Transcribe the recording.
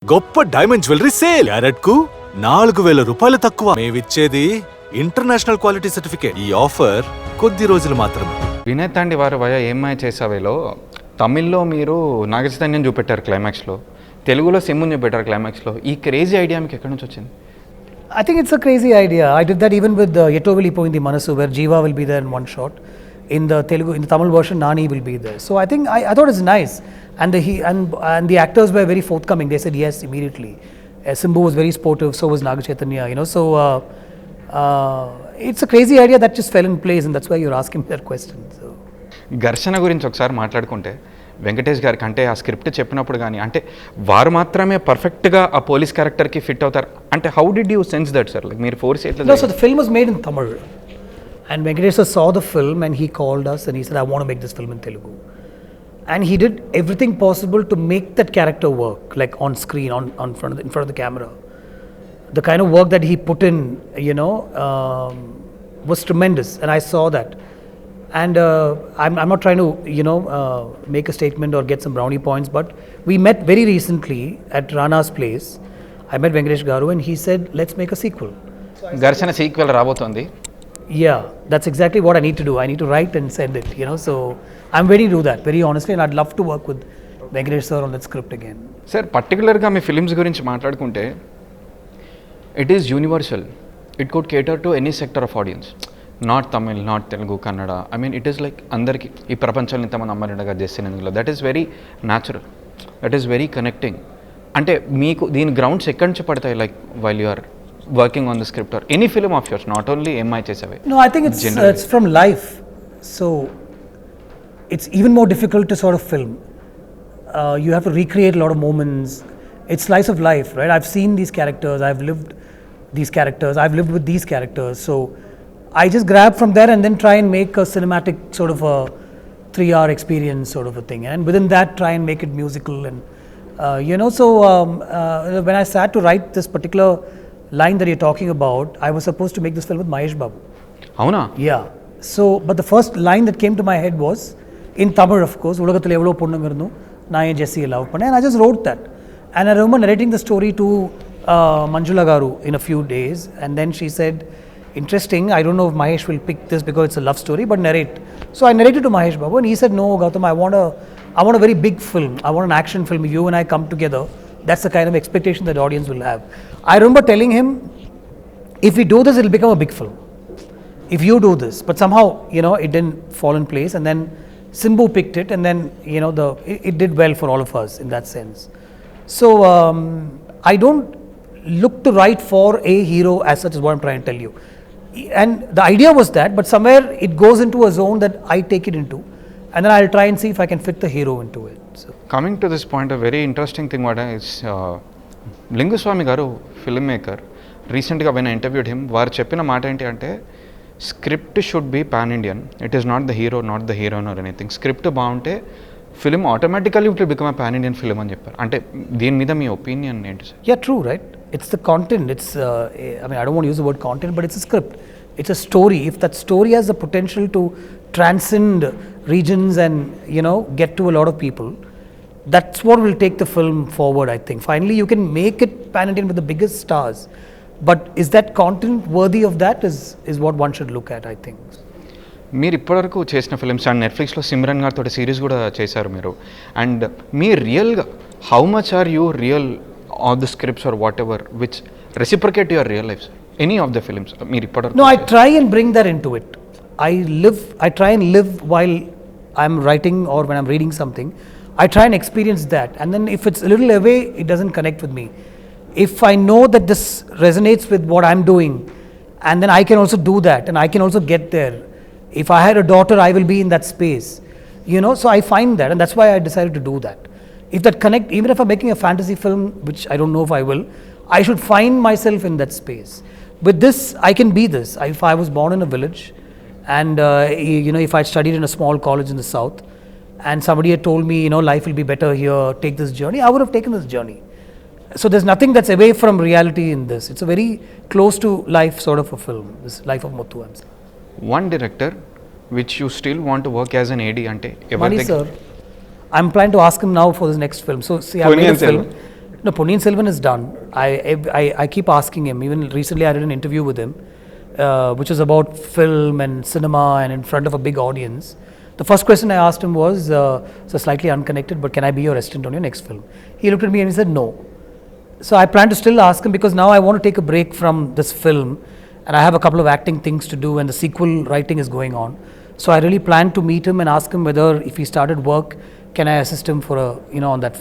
గొప్ప diamond jewellery sale carrot కు 4000 రూపాయలు తక్కువ. మేమిచ్చేది ఇంటర్నేషనల్ క్వాలిటీ సర్టిఫికేట్. ఈ ఆఫర్ కొద్ది రోజులు మాత్రమే. వినయ్ తాండి వారు వయ ఏమై చేసావేలో తమిళ్లో మీరు నాగచైతన్యం చూపెట్టారు క్లైమాక్స్లో, తెలుగులో సింహుని చూపెట్టారు క్లైమాక్స్లో. ఈ క్రేజీ ఐడియా మీకు ఎక్కడి నుంచి వచ్చింది? I think it's a crazy idea. I did that even with Yetovili Poindi Manasu, where Jeeva will be there in one shot. In the Tamil version, Nani will be there. So I think I thought it's nice, and the actors were very forthcoming. They said yes immediately. Simbu was very sportive, so was Naga Chaitanya. So it's a crazy idea that just fell in place, and that's why you're asking me that question. So. ఘర్షణ గురించి ఒకసారి మాట్లాడుకుంటే, వెంకటేష్ గారికి అంటే ఆ script చెప్పినప్పుడు కానీ అంటే వారు మాత్రమే పర్ఫెక్ట్గా ఆ పోలీస్ క్యారెక్టర్కి ఫిట్ అవుతారు అంటే how did you sense that sir? Like మీరు ఫోర్స్ ఎట్లా? No, so the film was made in Tamil, and Venkatesh saw the film and he called us and he said, I want to make this film in Telugu. And he did everything possible to make that character work, like on screen, in front of the camera. The kind of work that he put in, was tremendous, and I saw that. And I'm not trying to, make a statement or get some brownie points, but we met very recently at Rana's place. I met Venkatesh Garu and he said, let's make a sequel. ఘర్షణ sequel రాబోతోంది. Yeah, that's exactly what I need to do. I need to write and send it, so I'm ready to do that, very honestly, and I'd love to work with Venkatesh sir on that script again. Sir పర్టికులర్గా మీ films గురించి మాట్లాడుకుంటే it is universal. It could cater to any sector of audience, not Tamil, not Telugu, Kannada. I mean it is like అందరికీ ఈ ప్రపంచంలో ఇంతమంది అమ్మాయిగా చేసినందులో that is very natural, that is very connecting. అంటే మీకు దీని గ్రౌండ్స్ ఎక్కడి నుంచి పడతాయి, like while you are working on the script or any film of yours, not only MI Chesave? No, I think it's from life. So it's even more difficult to sort of film. You have to recreate a lot of moments. It's slice of life, right? I've seen these characters, I've lived these characters, I've lived with these characters. So I just grab from there and then try and make a cinematic sort of a 3-hour experience sort of a thing. And within that, try and make it musical. And, when I sat to write this particular line that you're talking about, I was supposed to make this film with Mahesh Babu. Avuna? Yeah. So, but the first line that came to my head was in Tamil, of course, Ulagathil evlo ponnungarnu naye Jesse love panna, and I just wrote that. And I remember narrating the story to Manjula Garu in a few days, and then she said, interesting, I don't know if Mahesh will pick this because it's a love story, but narrate. So I narrated to Mahesh Babu and he said, no Gautham, I want a very big film. I want an action film. You and I come together. That's the kind of expectation that the audience will have. I remember telling him, if we do this, it'll become a big film. If you do this. But somehow, it didn't fall in place. And then Simbu picked it, and then, it did well for all of us in that sense. So, I don't look to write for a hero as such, is what I'm trying to tell you. And the idea was that, but somewhere it goes into a zone that I take it into. And then I'll try and see if I can fit the hero into it. So. Coming to this point, a very interesting thing is Linguswami garu, filmmaker, recently when I interviewed him, varu cheppina maata enti ante script should be pan-Indian. It is not the hero, not the heroine or anything. Script baunte film automatically will become a pan-Indian film ani chepparu. Ante deen meeda mee opinion enti sir? Yeah, true, right? It's the content. It's I don't want to use the word content, but it's a script. It's a story. If that story has the potential to transcend regions and get to a lot of people, that's what will take the film forward, I think. Finally, you can make it pan-Indian with the biggest stars, but is that content worthy of that is what one should look at, I think. మీరు ఇప్పటివరకు చేసిన films and నెట్ఫ్లిక్స్లో సిమ్రన్ గారితో series కూడా చేశారు మీరు. And మీ రియల్గా how much are you real of the scripts or whatever which reciprocate your real life, any of the films మీరు ఇప్పటివరకు? No, I try and bring that into it. I try and live while I'm writing or when I'm reading something. I try and experience that, and then if it's a little away, it doesn't connect with me. If I know that this resonates with what I'm doing, and then I can also do that, and I can also get there. If I had a daughter, I will be in that space, so I find that, and that's why I decided to do that. If that connect, even if I'm making a fantasy film, which I don't know if I will, I should find myself in that space. With this, I can be this. If I was born in a village, and if I studied in a small college in the south, and somebody had told me, life will be better here, take this journey, I would have taken this journey. So there's nothing that's away from reality in this. It's a very close to life sort of a film, this Life of Muthu. One director which you still want to work as an AD ante Mani sir. I'm planning to ask him now for this next film. So see, I made a film. No, Ponniyin Selvan is done. I keep asking him. Even recently, I did an interview with him, which was about film and cinema and in front of a big audience. The first question I asked him was, so slightly unconnected, but can I be your assistant on your next film? He looked at me and he said no. So I plan to still ask him because now I want to take a break from this film, and I have a couple of acting things to do, and the sequel writing is going on. So I really plan to meet him and ask him whether if he started work, can I assist him for on that